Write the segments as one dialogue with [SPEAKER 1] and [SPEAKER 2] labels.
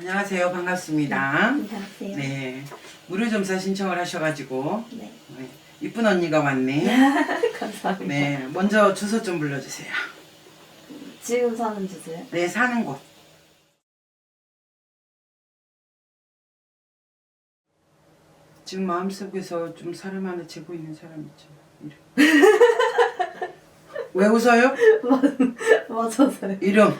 [SPEAKER 1] 안녕하세요. 반갑습니다.
[SPEAKER 2] 안녕하세요.
[SPEAKER 1] 네. 무료점사 신청을 하셔가지고
[SPEAKER 2] 네.
[SPEAKER 1] 네, 이쁜 언니가 왔네.
[SPEAKER 2] 감사합니다.
[SPEAKER 1] 네. 먼저 주소 좀 불러주세요.
[SPEAKER 2] 지금 사는 주세요?
[SPEAKER 1] 네. 사는 곳. 지금 마음속에서 좀 사람 하나 재고 있는 사람 있잖아. 이름. 왜 웃어요?
[SPEAKER 2] 맞아서요.
[SPEAKER 1] 이름.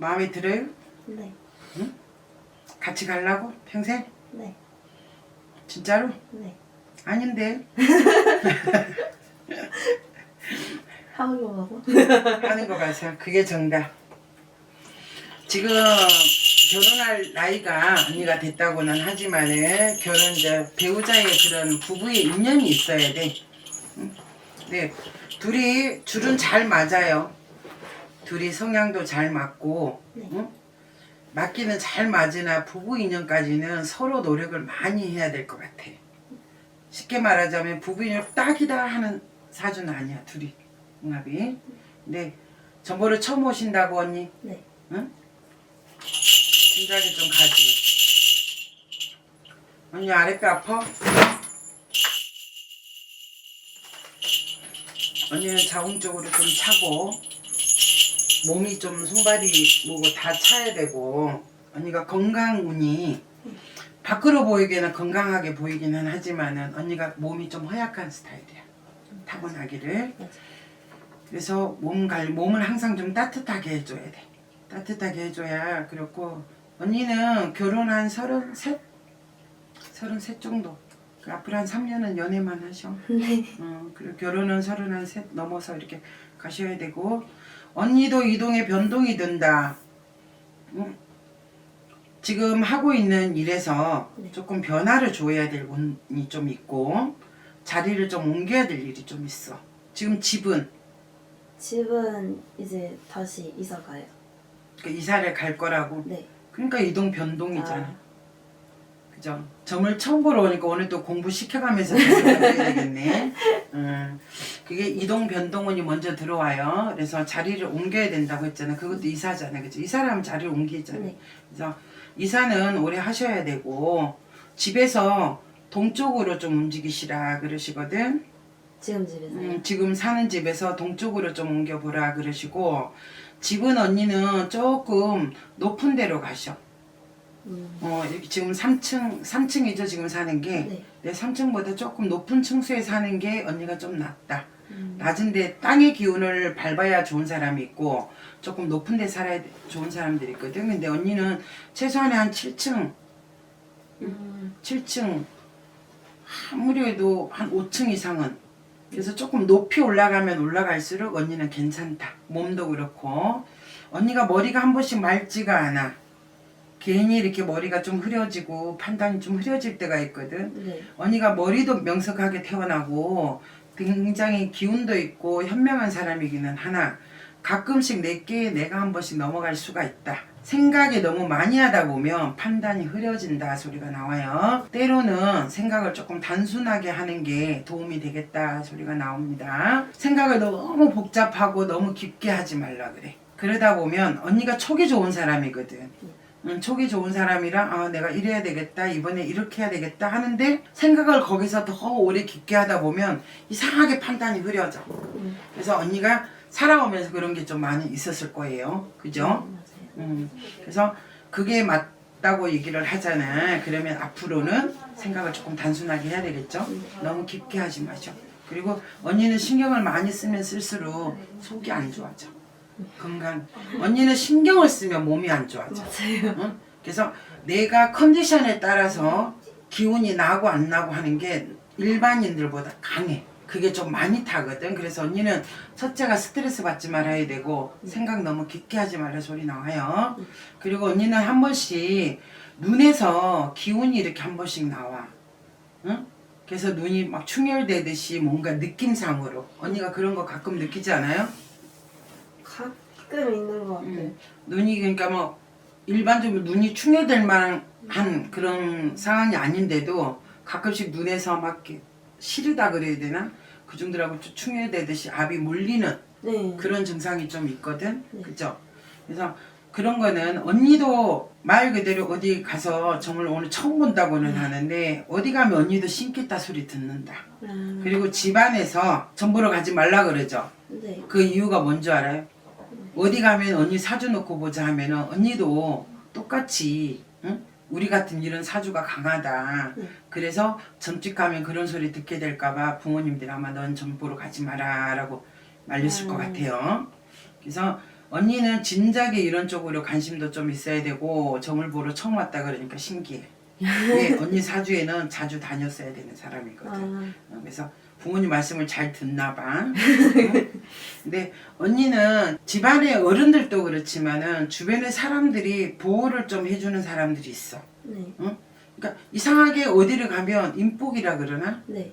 [SPEAKER 1] 마음에 들어요?
[SPEAKER 2] 네.
[SPEAKER 1] 응? 같이 가려고? 평생?
[SPEAKER 2] 네.
[SPEAKER 1] 진짜로?
[SPEAKER 2] 네.
[SPEAKER 1] 아닌데.
[SPEAKER 2] 하는 거 봐서?
[SPEAKER 1] 하는 거 봐서 그게 정답. 지금 결혼할 나이가 언니가 됐다고는 하지만은 결혼 이제 배우자의 그런 부부의 인연이 있어야 돼. 응? 네, 둘이 줄은 잘 맞아요. 둘이 성향도 잘 맞고,
[SPEAKER 2] 네.
[SPEAKER 1] 응? 맞기는 잘 맞으나 부부 인연까지는 서로 노력을 많이 해야 될 것 같아. 쉽게 말하자면 부부 인연 딱이다 하는 사주는 아니야 둘이 궁합이. 근데 전보를 처음 오신다고 언니?
[SPEAKER 2] 네.
[SPEAKER 1] 응? 진작에 좀 가지. 언니 아랫배 아파? 언니는 자궁적으로 좀 차고 몸이 좀 손발이 뭐고 다 차야 되고 언니가 건강운이 밖으로 보이기는 건강하게 보이기는 하지만은 언니가 몸이 좀 허약한 스타일이야. 타고나기를. 그래서 몸을 항상 좀 따뜻하게 해줘야 돼. 따뜻하게 해줘야. 그렇고 언니는 결혼 한 33 정도. 그 앞으로 한 3년은 연애만 하셔.
[SPEAKER 2] 네.
[SPEAKER 1] 그리고 결혼은 33 넘어서 이렇게 가셔야 되고 언니도 이동에 변동이 든다. 지금 하고 있는 일에서
[SPEAKER 2] 네.
[SPEAKER 1] 조금 변화를 줘야 될 운이 좀 있고 자리를 좀 옮겨야 될 일이 좀 있어. 지금 집은
[SPEAKER 2] 집은 이제 다시 이사 가요.
[SPEAKER 1] 그 이사를 갈 거라고.
[SPEAKER 2] 네.
[SPEAKER 1] 그러니까 이동 변동이잖아.
[SPEAKER 2] 아.
[SPEAKER 1] 그죠? 점을 처음 보러 오니까 오늘 또 공부 시켜가면서 공부해야 되겠네. 그게 이동 변동운이 먼저 들어와요. 그래서 자리를 옮겨야 된다고 했잖아. 그것도 이사잖아. 그죠? 이사를 하면 자리를 옮기잖아.
[SPEAKER 2] 네.
[SPEAKER 1] 그래서 이사는 오래 하셔야 되고 집에서 동쪽으로 좀 움직이시라 그러시거든.
[SPEAKER 2] 지금 집에서요?
[SPEAKER 1] 지금 사는 집에서 동쪽으로 좀 옮겨보라 그러시고 집은 언니는 조금 높은 데로 가셔. 이렇게 지금 3층이죠 지금 사는 게.
[SPEAKER 2] 네.
[SPEAKER 1] 내 3층보다 조금 높은 층수에 사는 게 언니가 좀 낫다. 낮은데 땅의 기운을 밟아야 좋은 사람이 있고 조금 높은 데 살아야 좋은 사람들이 있거든. 근데 언니는 최소한의 한 7층 7층 아무리 해도 한 5층 이상은. 그래서 조금 높이 올라가면 올라갈수록 언니는 괜찮다. 몸도 그렇고 언니가 머리가 한 번씩 맑지가 않아. 괜히 이렇게 머리가 좀 흐려지고 판단이 좀 흐려질 때가 있거든.
[SPEAKER 2] 네.
[SPEAKER 1] 언니가 머리도 명석하게 태어나고 굉장히 기운도 있고 현명한 사람이기는 하나 가끔씩 내가 한 번씩 넘어갈 수가 있다. 생각이 너무 많이 하다 보면 판단이 흐려진다 소리가 나와요. 때로는 생각을 조금 단순하게 하는 게 도움이 되겠다 소리가 나옵니다. 생각을 너무 복잡하고 너무 깊게 하지 말라 그래. 그러다 보면 언니가 촉이 좋은 사람이거든. 촉이 좋은 사람이라 내가 이래야 되겠다 이번에 이렇게 해야 되겠다 하는데 생각을 거기서 더 오래 깊게 하다 보면 이상하게 판단이 흐려져. 그래서 언니가 살아오면서 그런 게 좀 많이 있었을 거예요. 그죠?
[SPEAKER 2] 맞아요.
[SPEAKER 1] 그래서 그게 맞다고 얘기를 하잖아. 그러면 앞으로는 생각을 조금 단순하게 해야 되겠죠? 너무 깊게 하지 마셔. 그리고 언니는 신경을 많이 쓰면 쓸수록 속이 안 좋아져. 건강. 언니는 신경을 쓰면 몸이 안 좋아져.
[SPEAKER 2] 맞아요.
[SPEAKER 1] 그래서 내가 컨디션에 따라서 기운이 나고 안 나고 하는 게 일반인들보다 강해. 그게 좀 많이 타거든. 그래서 언니는 첫째가 스트레스 받지 말아야 되고 생각 너무 깊게 하지 말라 소리 나와요. 그리고 언니는 한 번씩 눈에서 기운이 이렇게 한 번씩 나와. 응? 그래서 눈이 막 충혈되듯이 뭔가 느낌상으로 언니가 그런 거 가끔 느끼지 않아요?
[SPEAKER 2] 가끔 있는 것 같아요.
[SPEAKER 1] 눈이 그러니까 뭐 일반적으로 눈이 충혈될 만한 그런 상황이 아닌데도 가끔씩 눈에서 막 이렇게 시리다 그래야 되나? 그중들하고 충혈되듯이 압이 몰리는
[SPEAKER 2] 네.
[SPEAKER 1] 그런 증상이 좀 있거든.
[SPEAKER 2] 네.
[SPEAKER 1] 그죠? 그래서 그런 거는 언니도 말 그대로 어디 가서 정말 오늘 처음 본다고는 하는데 어디 가면 언니도 신겠다 소리 듣는다. 그리고 집안에서 전 보러 가지 말라 그러죠.
[SPEAKER 2] 네.
[SPEAKER 1] 그 이유가 뭔지 알아요? 어디 가면 언니 사주 놓고 보자 하면은 언니도 똑같이 응? 우리 같은 이런 사주가 강하다.
[SPEAKER 2] 네.
[SPEAKER 1] 그래서 점집 가면 그런 소리 듣게 될까봐 부모님들이 아마 넌 점 보러 가지 마라 라고 말렸을 것 같아요. 그래서 언니는 진작에 이런 쪽으로 관심도 좀 있어야 되고 점을 보러 처음 왔다 그러니까 신기해. 예, 언니 사주에는 자주 다녔어야 되는 사람이거든. 그래서 부모님 말씀을 잘 듣나 봐. 근데 언니는 집안의 어른들도 그렇지만은 주변의 사람들이 보호를 좀 해주는 사람들이 있어.
[SPEAKER 2] 네.
[SPEAKER 1] 응? 그러니까 이상하게 어디를 가면 인복이라 그러나?
[SPEAKER 2] 네.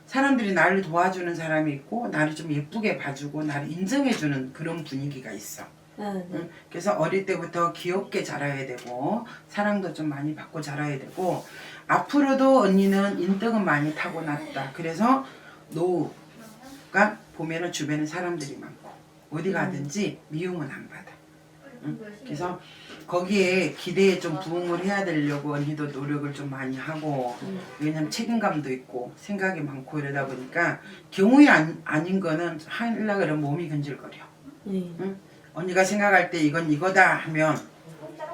[SPEAKER 1] 사람들이 나를 도와주는 사람이 있고 나를 좀 예쁘게 봐주고 나를 인정해주는 그런 분위기가 있어.
[SPEAKER 2] 네.
[SPEAKER 1] 그래서 어릴 때부터 귀엽게 자라야 되고 사랑도 좀 많이 받고 자라야 되고 앞으로도 언니는 인덕은 많이 타고났다. 그래서 노후가 보면은 주변에 사람들이 많고 어디 가든지 미움은 안 받아. 그래서 거기에 기대에 좀 부응을 해야 되려고 언니도 노력을 좀 많이 하고 왜냐면 책임감도 있고 생각이 많고 이러다 보니까 경우에 아닌 거는 하려고 그러면 몸이 근질거려.
[SPEAKER 2] 네.
[SPEAKER 1] 응? 언니가 생각할 때 이건 이거다 하면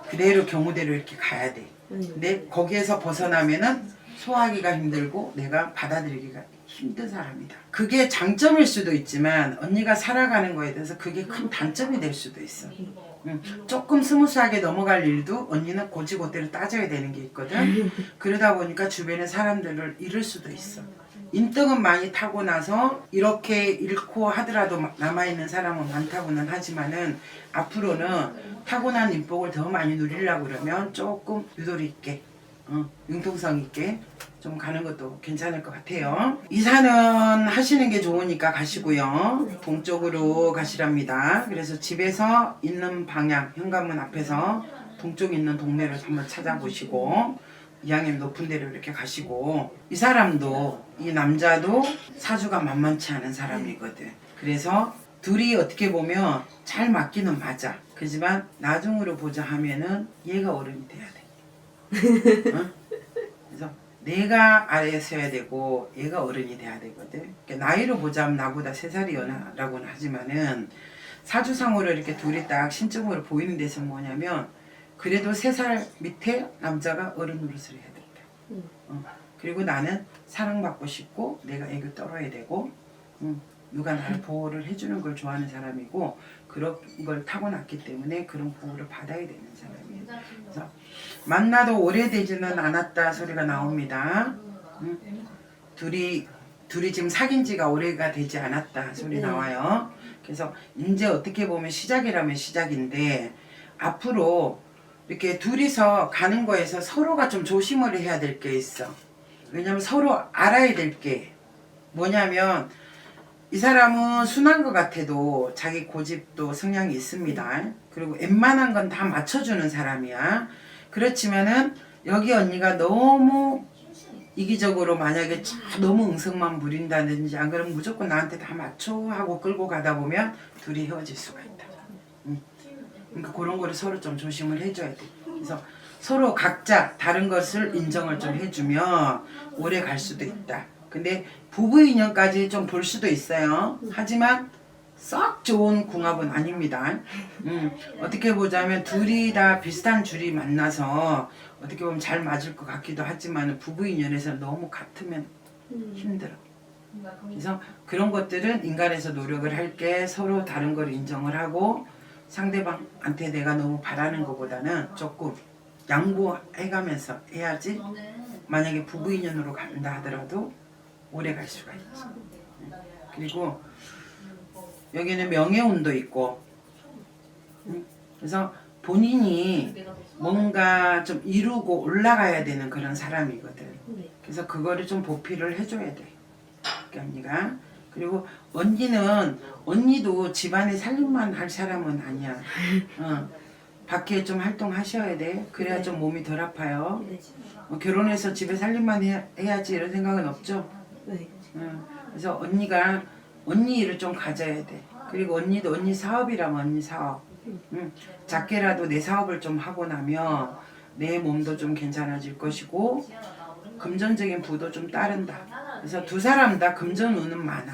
[SPEAKER 1] 그대로 경우대로 이렇게 가야 돼. 근데 거기에서 벗어나면은 소화하기가 힘들고 내가 받아들이기가 힘든 사람이다. 그게 장점일 수도 있지만 언니가 살아가는 거에 대해서 그게 큰 단점이 될 수도 있어. 조금 스무스하게 넘어갈 일도 언니는 고지고대로 따져야 되는 게 있거든. 그러다 보니까 주변의 사람들을 잃을 수도 있어. 인덕은 많이 타고 나서 이렇게 잃고 하더라도 남아있는 사람은 많다고는 하지만은 앞으로는 타고난 인복을 더 많이 누리려고 그러면 조금 유도리 있게 융통성 있게 좀 가는 것도 괜찮을 것 같아요. 이사는 하시는 게 좋으니까 가시고요. 동쪽으로 가시랍니다. 그래서 집에서 있는 방향, 현관문 앞에서 동쪽 있는 동네를 한번 찾아보시고 이왕이면 높은 데로 이렇게 가시고 이 사람도 이 남자도 사주가 만만치 않은 사람이거든. 그래서 둘이 어떻게 보면 잘 맞기는 맞아. 그렇지만 나중으로 보자 하면은 얘가 어른이 돼야 돼. 그래서 내가 아래에 서야 되고 얘가 어른이 돼야 되거든. 그러니까 나이로 보자면 나보다 3살이 연하라고는 하지만은 사주상으로 이렇게 둘이 딱 신적으로 보이는 데서 뭐냐면 그래도 3살 밑에 남자가 어른으로서 해야 된다. 그리고 나는 사랑받고 싶고 내가 애교 떨어야 되고 누가 나를 보호를 해주는 걸 좋아하는 사람이고 그런 걸 타고났기 때문에 그런 보호를 받아야 되는 사람이에요. 그래서 만나도 오래되지는 않았다 소리가 나옵니다. 둘이 지금 사귄 지가 오래가 되지 않았다 소리 나와요. 그래서 이제 어떻게 보면 시작이라면 시작인데 앞으로 이렇게 둘이서 가는 거에서 서로가 좀 조심을 해야 될 게 있어. 왜냐면 서로 알아야 될 게 뭐냐면 이 사람은 순한 것 같아도 자기 고집도 성향이 있습니다. 그리고 웬만한 건 다 맞춰주는 사람이야. 그렇지만은 여기 언니가 너무 이기적으로 만약에 너무 응성만 부린다든지 안 그러면 무조건 나한테 다 맞춰 하고 끌고 가다 보면 둘이 헤어질 수가 있다. 그러니까 그런 거를 서로 좀 조심을 해줘야 돼. 그래서 서로 각자 다른 것을 인정을 좀 해주면 오래 갈 수도 있다. 근데 부부 인연까지 좀 볼 수도 있어요. 하지만 썩 좋은 궁합은 아닙니다. 어떻게 보자면 둘이 다 비슷한 줄이 만나서 어떻게 보면 잘 맞을 것 같기도 하지만 부부 인연에서 너무 같으면 힘들어. 그래서 그런 것들은 인간에서 노력을 할 게 서로 다른 걸 인정을 하고 상대방한테 내가 너무 바라는 것보다는 조금 양보해가면서 해야지 만약에 부부 인연으로 간다 하더라도 오래 갈 수가 있지. 그리고 여기는 명예운도 있고 그래서 본인이 뭔가 좀 이루고 올라가야 되는 그런 사람이거든. 그래서 그거를 좀 보필을 해줘야 돼. 언니가. 그리고 언니도 집안에 살림만 할 사람은 아니야. 밖에 좀 활동하셔야 돼. 그래야 좀 몸이 덜 아파요. 결혼해서 집에 살림만 해야지 이런 생각은 없죠?
[SPEAKER 2] 네.
[SPEAKER 1] 그래서 언니가 언니 일을 좀 가져야 돼. 그리고 언니도 언니 사업이라면 언니 사업. 작게라도 내 사업을 좀 하고 나면 내 몸도 좀 괜찮아질 것이고 금전적인 부도 좀 따른다. 그래서 두 사람 다 금전 운은 많아.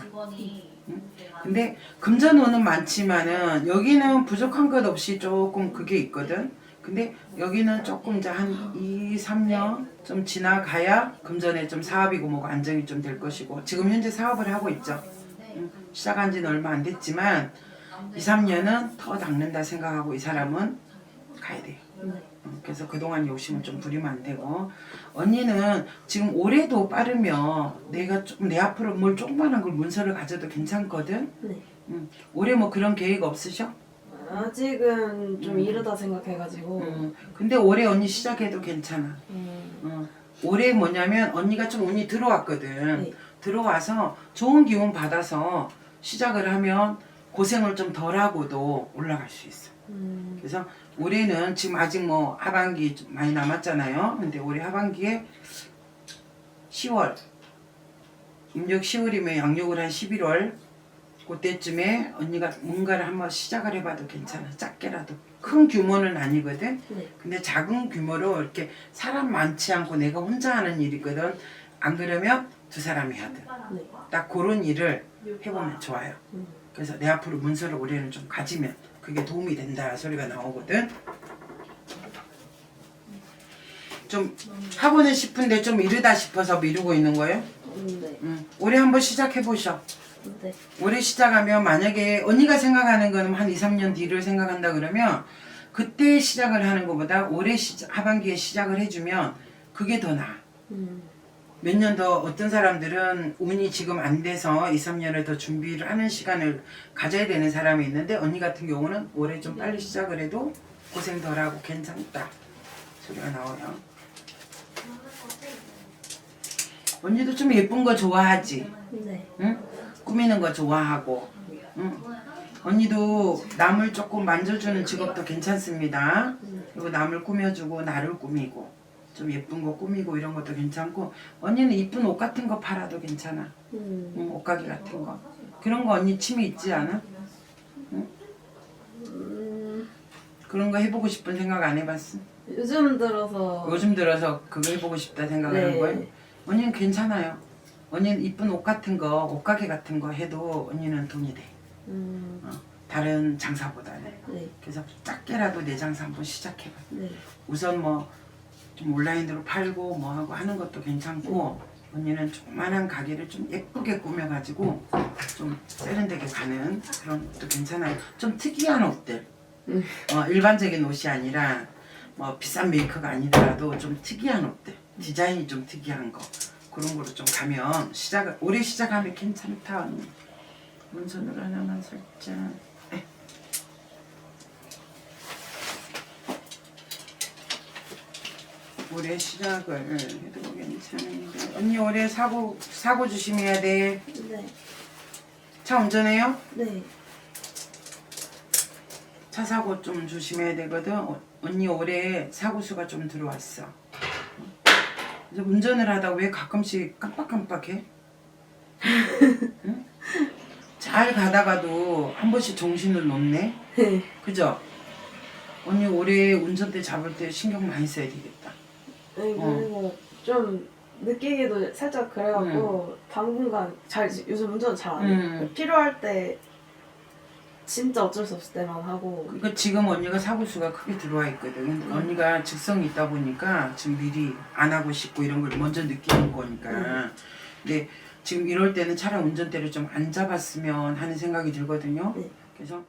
[SPEAKER 1] 근데 금전 운은 많지만은 여기는 부족한 것 없이 조금 그게 있거든. 근데 여기는 조금 이제 한 2, 3년 좀 지나가야 금전에 좀 사업이고 뭐가 안정이 좀 될 것이고 지금 현재 사업을 하고 있죠. 시작한 지는 얼마 안 됐지만 2, 3년은 더 닦는다 생각하고 이 사람은 가야 돼요. 그래서 그동안 욕심을 좀 부리면 안 되고 언니는 지금 올해도 빠르면 내가 좀 내 앞으로 뭘 조그만한 걸 문서를 가져도 괜찮거든.
[SPEAKER 2] 네.
[SPEAKER 1] 올해 뭐 그런 계획 없으셔?
[SPEAKER 2] 아직은 좀 이르다 생각해가지고.
[SPEAKER 1] 근데 올해 언니 시작해도 괜찮아. 올해 뭐냐면 언니가 좀 운이 들어왔거든.
[SPEAKER 2] 네.
[SPEAKER 1] 들어와서 좋은 기운 받아서 시작을 하면 고생을 좀 덜하고도 올라갈 수 있어. 그래서 올해는 지금 아직 뭐 하반기 좀 많이 남았잖아요. 근데 올해 하반기에 10월, 음력 10월이면 양력을 한 11월 그때쯤에 언니가 뭔가를 한번 시작을 해봐도 괜찮아. 작게라도. 큰 규모는 아니거든.
[SPEAKER 2] 네.
[SPEAKER 1] 근데 작은 규모로 이렇게 사람 많지 않고 내가 혼자 하는 일이거든. 안 그러면 두 사람이 하든.
[SPEAKER 2] 네.
[SPEAKER 1] 딱 그런 일을 해보면 좋아요. 그래서 내 앞으로 문서를 올해는 좀 가지면 그게 도움이 된다 소리가 나오거든. 좀 하고는 싶은데 좀 이르다 싶어서 미루고 있는 거예요.
[SPEAKER 2] 네.
[SPEAKER 1] 올해 한번 시작해 보셔.
[SPEAKER 2] 네.
[SPEAKER 1] 올해 시작하면 만약에 언니가 생각하는 거는 한 2, 3년 뒤를 생각한다 그러면 그때 시작을 하는 것보다 올해 하반기에 시작을 해주면 그게 더 나아. 몇 년 더 어떤 사람들은 운이 지금 안 돼서 2, 3년을 더 준비를 하는 시간을 가져야 되는 사람이 있는데 언니 같은 경우는 올해 좀 빨리 시작을 해도 고생 덜하고 괜찮다 소리가 나와요. 언니도 좀 예쁜 거 좋아하지?
[SPEAKER 2] 네.
[SPEAKER 1] 응? 꾸미는 거 좋아하고 응? 언니도 남을 조금 만져주는 직업도 괜찮습니다. 그리고 남을 꾸며주고 나를 꾸미고 좀 예쁜 거 꾸미고 이런 것도 괜찮고 언니는 이쁜 옷 같은 거 팔아도 괜찮아. 응, 옷가게 같은 거 그런 거 언니 취미 있지 않아? 응? 그런 거 해보고 싶은 생각 안 해봤어?
[SPEAKER 2] 요즘 들어서.
[SPEAKER 1] 요즘 들어서 그거 해보고 싶다 생각하는
[SPEAKER 2] 네.
[SPEAKER 1] 거예요? 언니는 괜찮아요. 언니는 이쁜 옷 같은 거 옷가게 같은 거 해도 언니는 돈이 돼. 다른 장사보다는.
[SPEAKER 2] 네.
[SPEAKER 1] 그래서 작게라도 내 장사 한번 시작해봐.
[SPEAKER 2] 네.
[SPEAKER 1] 우선 뭐 좀 온라인으로 팔고 뭐 하고 하는 것도 괜찮고 언니는 조그만한 가게를 좀 예쁘게 꾸며가지고 좀 세련되게 가는 그런 것도 괜찮아요. 좀 특이한 옷들. 일반적인 옷이 아니라 뭐 비싼 메이커가 아니더라도 좀 특이한 옷들. 디자인이 좀 특이한 거. 그런 거로 좀 가면 올해 시작하면 괜찮다 언니. 문선으로 하나만 살짝. 올해 시작을 해도 괜찮은데 언니 올해 사고 조심해야 돼.
[SPEAKER 2] 네.
[SPEAKER 1] 차 운전해요?
[SPEAKER 2] 네.
[SPEAKER 1] 차 사고 좀 조심해야 되거든. 언니 올해 사고 수가 좀 들어왔어. 그래서 운전을 하다 왜 가끔씩 깜빡깜빡해? 응? 잘 가다가도 한 번씩 정신을 놓네.
[SPEAKER 2] 네.
[SPEAKER 1] 그죠? 언니 올해 운전대 잡을 때 신경 많이 써야 되겠다.
[SPEAKER 2] 네, 그리고 좀 느끼기도 살짝 그래갖고 당분간 요즘 운전 잘 안 해요. 필요할 때 진짜 어쩔 수 없을 때만 하고.
[SPEAKER 1] 그러니까 지금 언니가 사고수가 크게 들어와 있거든. 언니가 직성이 있다 보니까 지금 미리 안 하고 싶고 이런 걸 먼저 느끼는 거니까. 근데 지금 이럴 때는 차라리 운전대를 좀 안 잡았으면 하는 생각이 들거든요.
[SPEAKER 2] 네.
[SPEAKER 1] 그래서